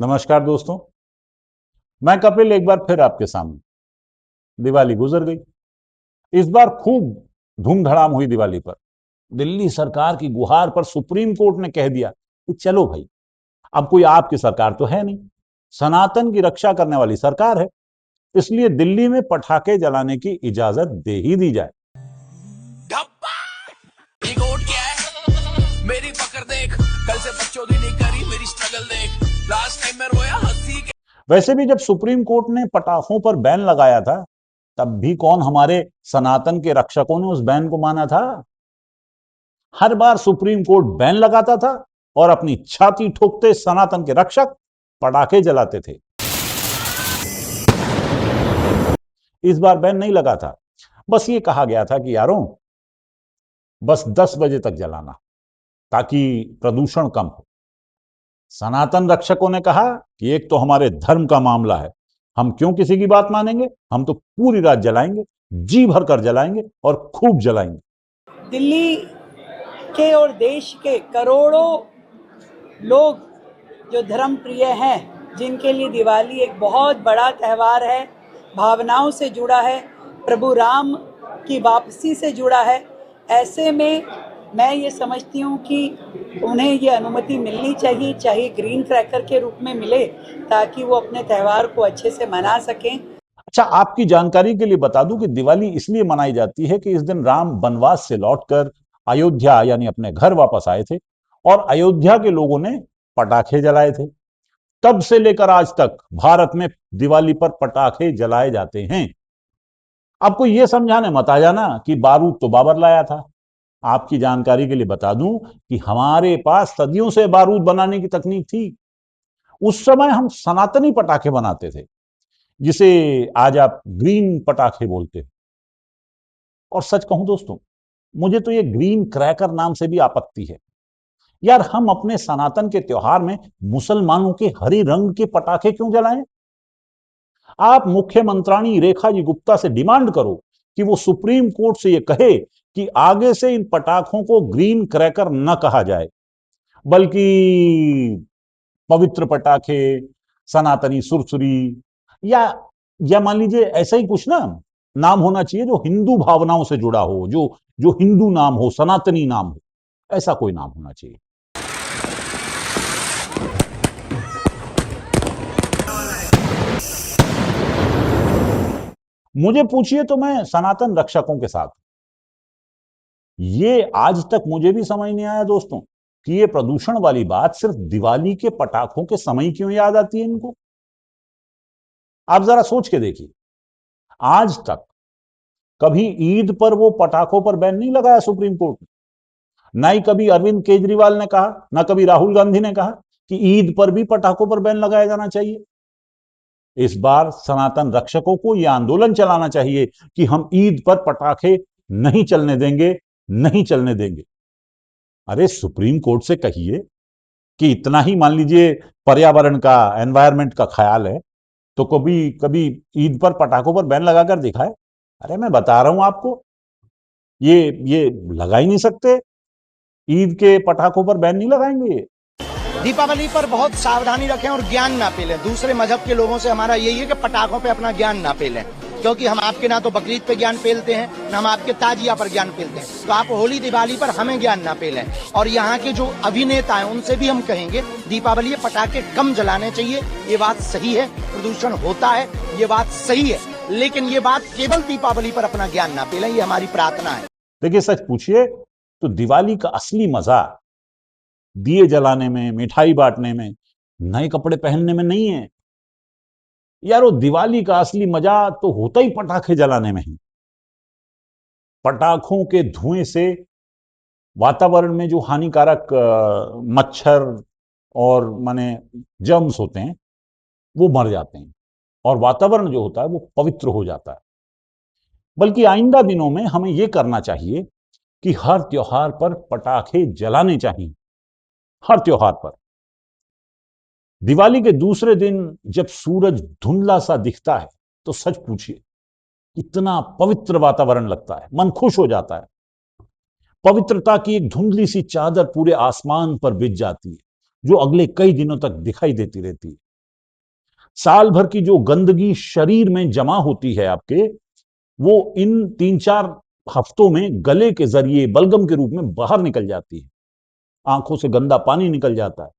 नमस्कार दोस्तों। मैं कपिल एक बार फिर आपके सामने। दिवाली गुजर गई। इस बार खूब धूमधड़ाम हुई दिवाली पर। दिल्ली सरकार की गुहार पर सुप्रीम कोर्ट ने कह दिया कि चलो भाई, अब कोई आपकी सरकार तो है नहीं, सनातन की रक्षा करने वाली सरकार है, इसलिए दिल्ली में पटाखे जलाने की इजाजत दे ही दी जाए। ये कोड क्या है? मेरी पकड़ देख, कल से बकचोदी नहीं करी, मेरी स्ट्रगल देख। लास्ट टाइम मैं रोया हंसी के। वैसे भी जब सुप्रीम कोर्ट ने पटाखों पर बैन लगाया था, तब भी कौन हमारे सनातन के रक्षकों ने उस बैन को माना था? हर बार सुप्रीम कोर्ट बैन लगाता था और अपनी छाती ठोकते सनातन के रक्षक पटाखे जलाते थे। इस बार बैन नहीं लगा था। बस ये कहा गया था कि यारों, बस 10 बजे तक जलाना, ताकि प्रदूषण कम हो। सनातन रक्षकों ने कहा कि एक तो हमारे धर्म का मामला है, हम क्यों किसी की बात मानेंगे, हम तो पूरी रात जलाएंगे, जी भर कर जलाएंगे और खूब जलाएंगे। दिल्ली के और देश के करोड़ों लोग जो धर्म प्रिय हैं, जिनके लिए दिवाली एक बहुत बड़ा त्यौहार है, भावनाओं से जुड़ा है, प्रभु राम की वापसी से जुड़ा है, ऐसे में मैं ये समझती हूँ कि उन्हें ये अनुमति मिलनी चाहिए, चाहे ग्रीन क्रैकर के रूप में मिले, ताकि वो अपने त्यौहार को अच्छे से मना सकें। अच्छा, आपकी जानकारी के लिए बता दूं कि दिवाली इसलिए मनाई जाती है कि इस दिन राम वनवास से लौटकर अयोध्या यानी अपने घर वापस आए थे और अयोध्या के लोगों ने पटाखे जलाए थे। तब से लेकर आज तक भारत में दिवाली पर पटाखे जलाए जाते हैं। आपको यह समझाने मत आ जाना कि बारूद तो बाबर लाया था। आपकी जानकारी के लिए बता दूं कि हमारे पास सदियों से बारूद बनाने की तकनीक थी। उस समय हम सनातनी पटाखे बनाते थे, जिसे आज आप ग्रीन पटाखे बोलते हैं। और सच कहूं दोस्तों, मुझे तो ये ग्रीन क्रैकर नाम से भी आपत्ति है। यार, हम अपने सनातन के त्योहार में मुसलमानों के हरे रंग के पटाखे क्यों जलाएं? आप मुख्यमंत्राणी रेखा जी गुप्ता से डिमांड करो कि वो सुप्रीम कोर्ट से ये कहे कि आगे से इन पटाखों को ग्रीन क्रैकर न कहा जाए, बल्कि पवित्र पटाखे, सनातनी सुरसुरी, या मान लीजिए ऐसा ही कुछ ना नाम होना चाहिए जो हिंदू भावनाओं से जुड़ा हो, जो जो हिंदू नाम हो, सनातनी नाम हो, ऐसा कोई नाम होना चाहिए। मुझे पूछिए तो मैं सनातन रक्षकों के साथ। ये आज तक मुझे भी समझ नहीं आया दोस्तों कि ये प्रदूषण वाली बात सिर्फ दिवाली के पटाखों के समय क्यों याद आती है इनको। आप जरा सोच के देखिए, आज तक कभी ईद पर वो पटाखों पर बैन नहीं लगाया सुप्रीम कोर्ट ने। ना ही कभी अरविंद केजरीवाल ने कहा, ना कभी राहुल गांधी ने कहा कि ईद पर भी पटाखों पर बैन लगाया जाना चाहिए। इस बार सनातन रक्षकों को यह आंदोलन चलाना चाहिए कि हम ईद पर पटाखे नहीं चलने देंगे, नहीं चलने देंगे। अरे, सुप्रीम कोर्ट से कहिए कि इतना ही मान लीजिए पर्यावरण का, एनवायरमेंट का ख्याल है, तो कभी कभी ईद पर पटाखों पर बैन लगाकर दिखाए। अरे, मैं बता रहा हूं आपको, ये लगा ही नहीं सकते। ईद के पटाखों पर बैन नहीं लगाएंगे ये। दीपावली पर बहुत सावधानी रखें और ज्ञान ना पेलें। दूसरे मजहब के लोगों से हमारा यही है कि पटाखों पे अपना ज्ञान ना पेलें, क्योंकि हम आपके ना तो बकरीद पे ज्ञान पेलते हैं, ना हम आपके ताजिया पर ज्ञान पेलते हैं। तो आप होली दिवाली पर हमें ज्ञान ना पेलें। और यहाँ के जो अभिनेता हैं उनसे भी हम कहेंगे दीपावली में पटाखे कम जलाने चाहिए। ये बात सही है, प्रदूषण होता है, ये बात सही है, लेकिन ये बात केवल दीपावली पर अपना ज्ञान ना पेलें, ये हमारी प्रार्थना है। देखिए, सच पूछिए तो दिवाली का असली मजा दिए जलाने में, मिठाई बांटने में, नए कपड़े पहनने में नहीं है। यार, वो दिवाली का असली मजा तो होता ही पटाखे जलाने में ही। पटाखों के धुएं से वातावरण में जो हानिकारक मच्छर और माने जर्म्स होते हैं, वो मर जाते हैं और वातावरण जो होता है वो पवित्र हो जाता है। बल्कि आइंदा दिनों में हमें यह करना चाहिए कि हर त्योहार पर पटाखे जलाने चाहिए, हर त्योहार पर। दिवाली के दूसरे दिन जब सूरज धुंधला सा दिखता है, तो सच पूछिए कितना पवित्र वातावरण लगता है, मन खुश हो जाता है। पवित्रता की एक धुंधली सी चादर पूरे आसमान पर बिछ जाती है, जो अगले कई दिनों तक दिखाई देती रहती है। साल भर की जो गंदगी शरीर में जमा होती है आपके, वो इन 3-4 हफ्तों में गले के जरिए बलगम के रूप में बाहर निकल जाती है। आंखों से गंदा पानी निकल जाता है,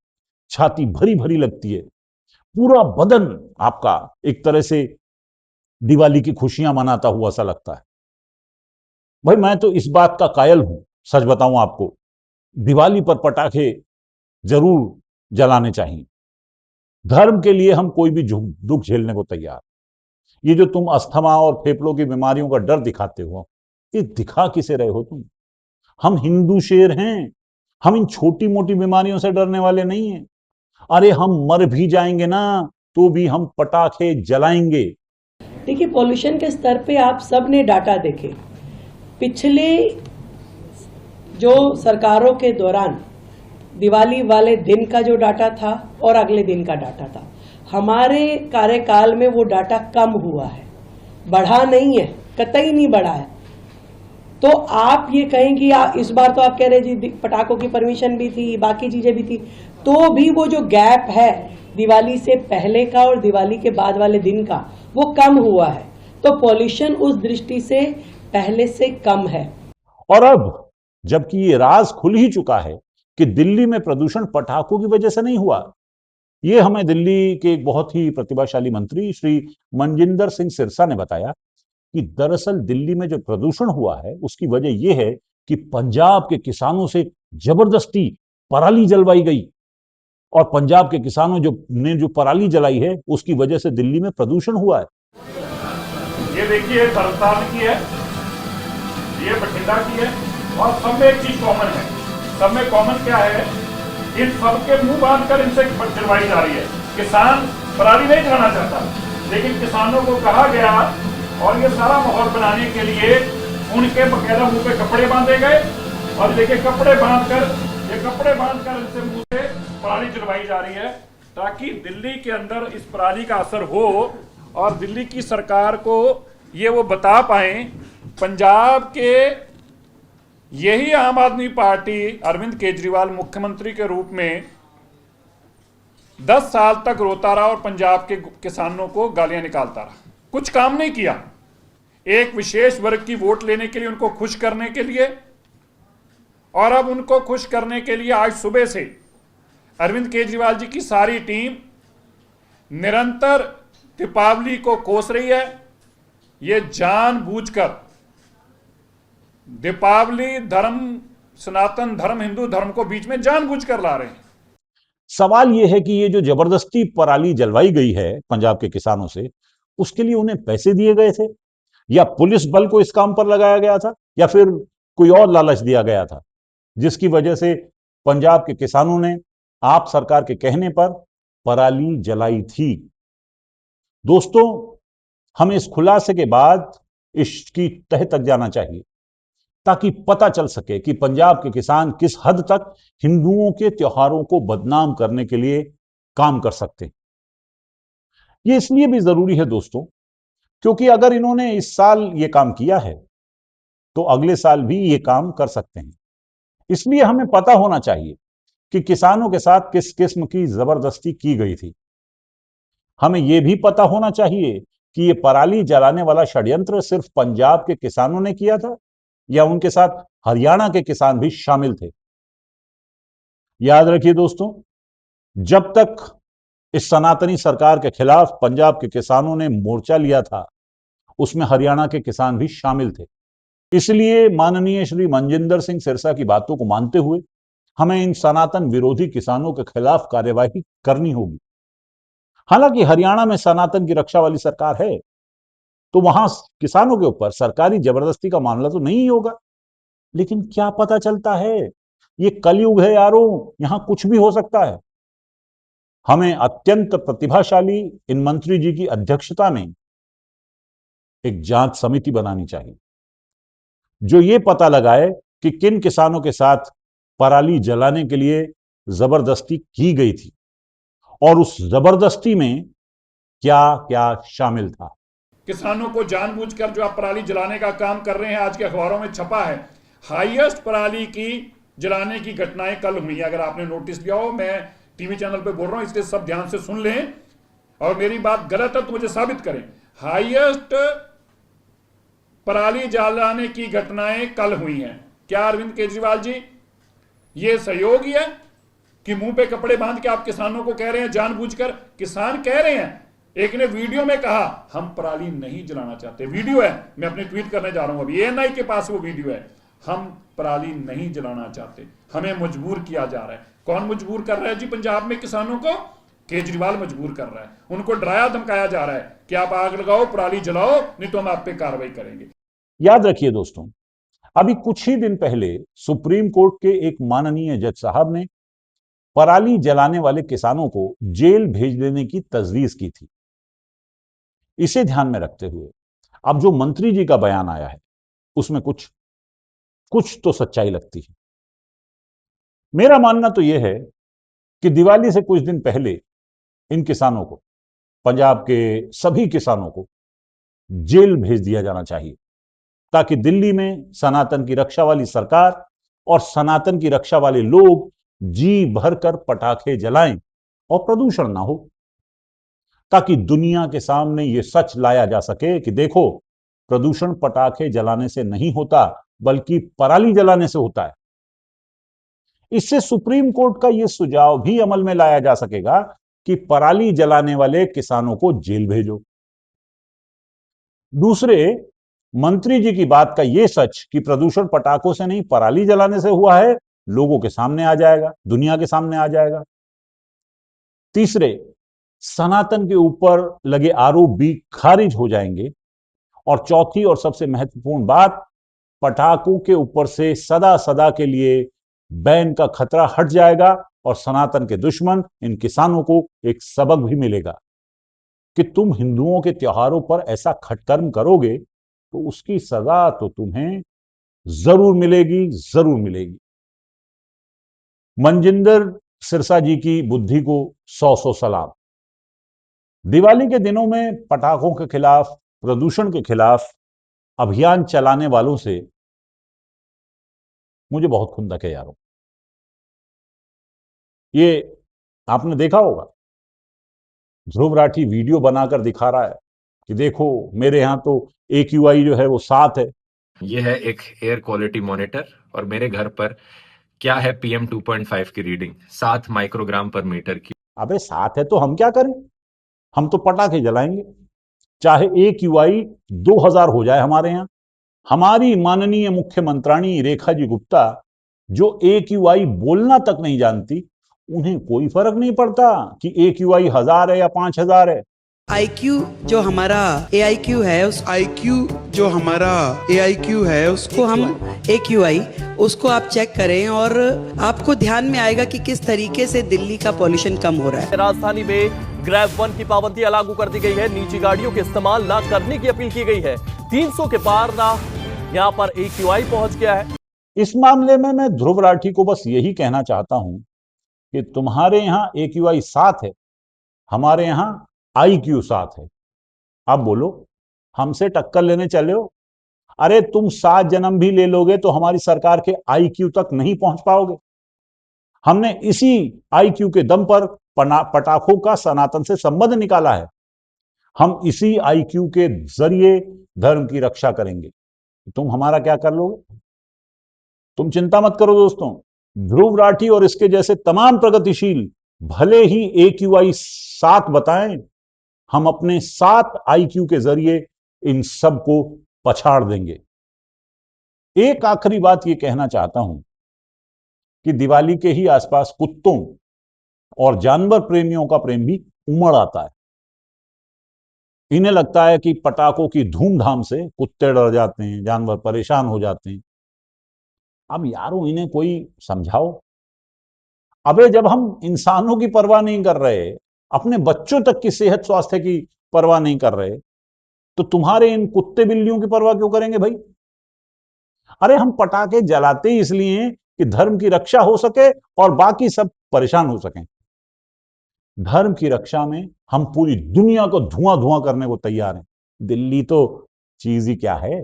छाती भरी भरी लगती है, पूरा बदन आपका एक तरह से दिवाली की खुशियां मनाता हुआ सा लगता है। भाई मैं तो इस बात का कायल हूं, सच बताऊं आपको, दिवाली पर पटाखे जरूर जलाने चाहिए। धर्म के लिए हम कोई भी दुख झेलने को तैयार। ये जो तुम अस्थमा और फेफड़ों की बीमारियों का डर दिखाते हो, ये दिखा किसे रहे हो तुम? हम हिंदू शेर हैं, हम इन छोटी मोटी बीमारियों से डरने वाले नहीं हैं। अरे हम मर भी जाएंगे ना तो भी हम पटाखे जलाएंगे। देखिए, पॉल्यूशन के स्तर पे आप सब ने डाटा देखे। पिछले जो सरकारों के दौरान दिवाली वाले दिन का जो डाटा था और अगले दिन का डाटा था, हमारे कार्यकाल में वो डाटा कम हुआ है, बढ़ा नहीं है, कतई नहीं बढ़ा है। तो आप ये कहें कि इस बार तो आप कह रहे जी पटाखों की परमिशन भी थी, बाकी चीजें भी थी, तो भी वो जो गैप है दिवाली से पहले का और दिवाली के बाद वाले दिन का, वो कम हुआ है। तो पॉल्यूशन उस दृष्टि से पहले से कम है। और अब जबकि ये राज खुल ही चुका है कि दिल्ली में प्रदूषण पटाखों की वजह से नहीं हुआ, ये हमें दिल्ली के एक बहुत ही प्रतिभाशाली मंत्री श्री मनजिंदर सिंह सिरसा ने बताया कि दरअसल दिल्ली में जो प्रदूषण हुआ है उसकी वजह यह है कि पंजाब के किसानों से जबरदस्ती पराली जलवाई गई, और पंजाब के किसानों जो पराली जलाई है उसकी वजह से दिल्ली में प्रदूषण हुआ है। ये देखिए तरनतारन की है, ये बठिंडा की है, और सब में एक चीज कॉमन है। सब में कॉमन क्या है? इन सब के मुंह बांध कर इनसे जलवाई जा रही है। किसान पराली नहीं जलाना चाहता, लेकिन किसानों को कहा गया, और ये सारा माहौल बनाने के लिए उनके बकायदा मुंह पे कपड़े बांधे गए, और देखिए कपड़े बांधकर इनसे मुंह से पराली जलवाई जा रही है, ताकि दिल्ली के अंदर इस पराली का असर हो और दिल्ली की सरकार को ये वो बता पाए। पंजाब के यही आम आदमी पार्टी अरविंद केजरीवाल मुख्यमंत्री के रूप में 10 साल तक रोता रहा और पंजाब के किसानों को गालियां निकालता रहा, कुछ काम नहीं किया। एक विशेष वर्ग की वोट लेने के लिए, उनको खुश करने के लिए, और अब उनको खुश करने के लिए आज सुबह से अरविंद केजरीवाल जी की सारी टीम निरंतर दीपावली को कोस रही है। ये जानबूझकर दीपावली धर्म, सनातन धर्म, हिंदू धर्म को बीच में जानबूझकर ला रहे हैं। सवाल यह है कि ये जो जबरदस्ती पराली जलवाई गई है पंजाब के किसानों से, उसके लिए उन्हें पैसे दिए गए थे, या पुलिस बल को इस काम पर लगाया गया था, या फिर कोई और लालच दिया गया था जिसकी वजह से पंजाब के किसानों ने आप सरकार के कहने पर पराली जलाई थी? दोस्तों, हमें इस खुलासे के बाद इसकी तह तक जाना चाहिए, ताकि पता चल सके कि पंजाब के किसान किस हद तक हिंदुओं के त्योहारों को बदनाम करने के लिए काम कर सकते हैं। यह इसलिए भी जरूरी है दोस्तों, क्योंकि अगर इन्होंने इस साल यह काम किया है तो अगले साल भी यह काम कर सकते हैं। इसलिए हमें पता होना चाहिए कि किसानों के साथ किस किस्म की जबरदस्ती की गई थी। हमें यह भी पता होना चाहिए कि यह पराली जलाने वाला षड्यंत्र सिर्फ पंजाब के किसानों ने किया था, या उनके साथ हरियाणा के किसान भी शामिल थे। याद रखिए दोस्तों, जब तक इस सनातनी सरकार के खिलाफ पंजाब के किसानों ने मोर्चा लिया था, उसमें हरियाणा के किसान भी शामिल थे। इसलिए माननीय श्री मनजिंदर सिंह सिरसा की बातों को मानते हुए हमें इन सनातन विरोधी किसानों के खिलाफ कार्यवाही करनी होगी। हालांकि हरियाणा में सनातन की रक्षा वाली सरकार है, तो वहां किसानों के ऊपर सरकारी जबरदस्ती का मामला तो नहीं होगा, लेकिन क्या पता चलता है, ये कलयुग है यारों, यहां कुछ भी हो सकता है। हमें अत्यंत प्रतिभाशाली इन मंत्री जी की अध्यक्षता में एक जांच समिति बनानी चाहिए, जो ये पता लगाए कि किन किसानों के साथ पराली जलाने के लिए जबरदस्ती की गई थी, और उस जबरदस्ती में क्या क्या शामिल था। किसानों को जानबूझकर जो आप पराली जलाने का काम कर रहे हैं, आज के अखबारों में छपा है, हाईएस्ट पराली की जलाने की घटनाएं कल हुई। अगर आपने नोटिस लिया हो, मैं टीवी चैनल पे बोल रहा हूं, इसलिए सब ध्यान से सुन लें। और मेरी बात गलत है तो मुझे साबित करें, हाईएस्ट पराली जलाने की घटनाएं कल हुई हैं। क्या अरविंद केजरीवाल जी ये सहयोगी है कि मुंह पे कपड़े बांध के आप किसानों को कह रहे हैं, जानबूझकर किसान कह रहे हैं। एक ने वीडियो में कहा हम पराली नहीं जलाना चाहते, वीडियो है, मैं अपने ट्वीट करने जा रहा हूं अभी, एएनआई के पास वो वीडियो है, हम पराली नहीं जलाना चाहते, हमें मजबूर किया जा रहा है। कौन मजबूर कर रहा है जी पंजाब में किसानों को? केजरीवाल मजबूर कर रहा है, उनको डराया धमकाया जा रहा है कि आप आग लगाओ, पराली जलाओ, नहीं तो हम आप पे कार्रवाई करेंगे। याद रखिए दोस्तों, अभी कुछ ही दिन पहले सुप्रीम कोर्ट के एक माननीय जज साहब ने पराली जलाने वाले किसानों को जेल भेज देने की तजवीज की थी। इसे ध्यान में रखते हुए अब जो मंत्री जी का बयान आया है उसमें कुछ तो सच्चाई लगती है। मेरा मानना तो यह है कि दिवाली से कुछ दिन पहले इन किसानों को, पंजाब के सभी किसानों को जेल भेज दिया जाना चाहिए, ताकि दिल्ली में सनातन की रक्षा वाली सरकार और सनातन की रक्षा वाले लोग जी भरकर पटाखे जलाएं और प्रदूषण ना हो, ताकि दुनिया के सामने यह सच लाया जा सके कि देखो, प्रदूषण पटाखे जलाने से नहीं होता बल्कि पराली जलाने से होता है। इससे सुप्रीम कोर्ट का यह सुझाव भी अमल में लाया जा सकेगा कि पराली जलाने वाले किसानों को जेल भेजो। दूसरे, मंत्री जी की बात का यह सच कि प्रदूषण पटाखों से नहीं पराली जलाने से हुआ है लोगों के सामने आ जाएगा, दुनिया के सामने आ जाएगा। तीसरे, सनातन के ऊपर लगे आरोप भी खारिज हो जाएंगे। और चौथी और सबसे महत्वपूर्ण बात, पटाखों के ऊपर से सदा सदा के लिए बैन का खतरा हट जाएगा और सनातन के दुश्मन इन किसानों को एक सबक भी मिलेगा कि तुम हिंदुओं के त्योहारों पर ऐसा खटकर्म करोगे तो उसकी सजा तो तुम्हें जरूर मिलेगी, जरूर मिलेगी। मनजिंदर सिरसा जी की बुद्धि को 100 सलाम। दिवाली के दिनों में पटाखों के खिलाफ, प्रदूषण के खिलाफ अभियान चलाने वालों से मुझे बहुत खुंदक है यारों। ये आपने देखा होगा, ध्रुव राठी वीडियो बनाकर दिखा रहा है कि देखो मेरे यहां तो AQI जो है वो 7 है। ये है एक एयर क्वालिटी मॉनिटर और मेरे घर पर क्या है PM 2.5 की रीडिंग 7 माइक्रोग्राम पर मीटर की। अबे 7 है तो हम क्या करें? हम तो पटाखे जलाएंगे, चाहे AQI 2000 हो जाए हमारे यहां। हमारी माननीय मुख्यमंत्राणी रेखा जी गुप्ता, जो AQI बोलना तक नहीं जानती, उन्हें कोई फर्क नहीं पड़ता कि AQI 1000 है या 5000 है। IQ जो हमारा AIQ है, उस IQ जो हमारा AIQ है उसको हम AQI उसको आप चेक करें और आपको ध्यान में आएगा कि किस तरीके से दिल्ली का पॉल्यूशन कम हो रहा है। राजधानी में ग्रैब 1 की पाबंदी लागू कर दी गई है। निजी गाड़ियों के इस्तेमाल ना करने की अपील की गई है। 300 के पार ना यहाँ पर AQI पहुंच गया है। इस मामले में मैं ध्रुव राठी को बस यही कहना चाहता हूं कि तुम्हारे यहां AQI 7 है, हमारे यहां IQ 7 है। अब बोलो, हमसे टक्कर लेने चले हो? अरे तुम 7 जन्म भी ले लोगे तो हमारी सरकार के IQ तक नहीं पहुंच पाओगे। हमने इसी IQ के दम पर पटाखों का सनातन से संबंध निकाला है। हम इसी IQ के जरिए धर्म की रक्षा करेंगे। तुम हमारा क्या कर लोगे? तुम चिंता मत करो दोस्तों, ध्रुव राठी और इसके जैसे तमाम प्रगतिशील भले ही AQI 7 बताएं, हम अपने 7 IQ के जरिए इन सब को पछाड़ देंगे। एक आखिरी बात यह कहना चाहता हूं कि दिवाली के ही आसपास कुत्तों और जानवर प्रेमियों का प्रेम भी उमड़ आता है। इन्हें लगता है कि पटाखों की धूमधाम से कुत्ते डर जाते हैं, जानवर परेशान हो जाते हैं। अब यारों इन्हें कोई समझाओ। अबे जब हम इंसानों की परवाह नहीं कर रहे, अपने बच्चों तक की सेहत स्वास्थ्य की परवाह नहीं कर रहे, तो तुम्हारे इन कुत्ते बिल्लियों की परवाह क्यों करेंगे भाई? अरे हम पटाखे जलाते ही इसलिए कि धर्म की रक्षा हो सके और बाकी सब परेशान हो सकें। धर्म की रक्षा में हम पूरी दुनिया को धुआं धुआं करने को तैयार हैं। दिल्ली तो चीज ही क्या है।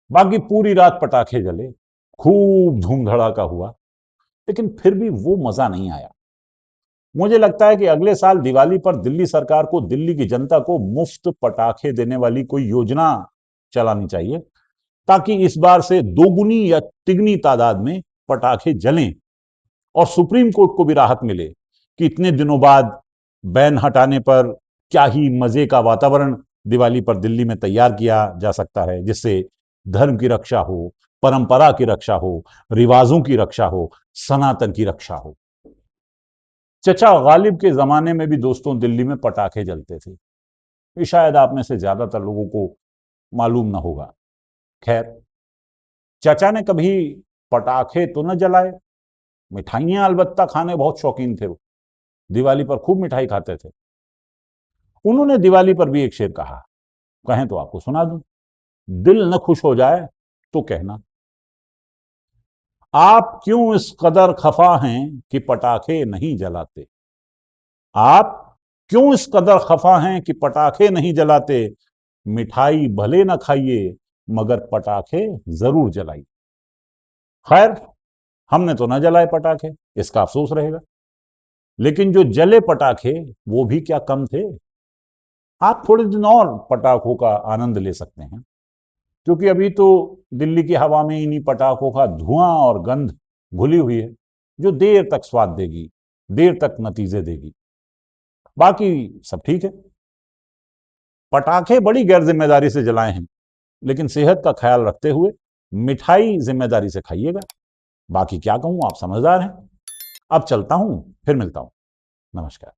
बाकी पूरी रात पटाखे जले, खूब धूम धड़ाका हुआ, लेकिन फिर भी वो मजा नहीं आया। मुझे लगता है कि अगले साल दिवाली पर दिल्ली सरकार को दिल्ली की जनता को मुफ्त पटाखे देने वाली कोई योजना चलानी चाहिए, ताकि इस बार से दोगुनी या तिगनी तादाद में पटाखे जलें और सुप्रीम कोर्ट को भी राहत मिले कि इतने दिनों बाद बैन हटाने पर क्या ही मजे का वातावरण दिवाली पर दिल्ली में तैयार किया जा सकता है, जिससे धर्म की रक्षा हो, परंपरा की रक्षा हो, रिवाजों की रक्षा हो, सनातन की रक्षा हो। चचा गालिब के जमाने में भी दोस्तों दिल्ली में पटाखे जलते थे। ये शायद आप में से ज्यादातर लोगों को मालूम ना होगा। खैर, चचा ने कभी पटाखे तो न जलाए, मिठाइयां अलबत्ता खाने बहुत शौकीन थे वो। दिवाली पर खूब मिठाई खाते थे। उन्होंने दिवाली पर भी एक शेर कहा, कहें तो आपको सुना दूं। दिल न खुश हो जाए तो कहना, आप क्यों इस कदर खफा हैं कि पटाखे नहीं जलाते। आप क्यों इस कदर खफा हैं कि पटाखे नहीं जलाते। मिठाई भले न खाइए मगर पटाखे जरूर जलाइए। खैर, हमने तो न जलाए पटाखे, इसका अफसोस रहेगा, लेकिन जो जले पटाखे वो भी क्या कम थे। आप थोड़े दिन और पटाखों का आनंद ले सकते हैं, क्योंकि अभी तो दिल्ली की हवा में इन्हीं पटाखों का धुआं और गंध घुली हुई है, जो देर तक स्वाद देगी, देर तक नतीजे देगी। बाकी सब ठीक है। पटाखे बड़ी गैर जिम्मेदारी से जलाए हैं, लेकिन सेहत का ख्याल रखते हुए मिठाई जिम्मेदारी से खाइएगा। बाकी क्या कहूं, आप समझदार हैं। अब चलता हूं, फिर मिलता हूं। नमस्कार।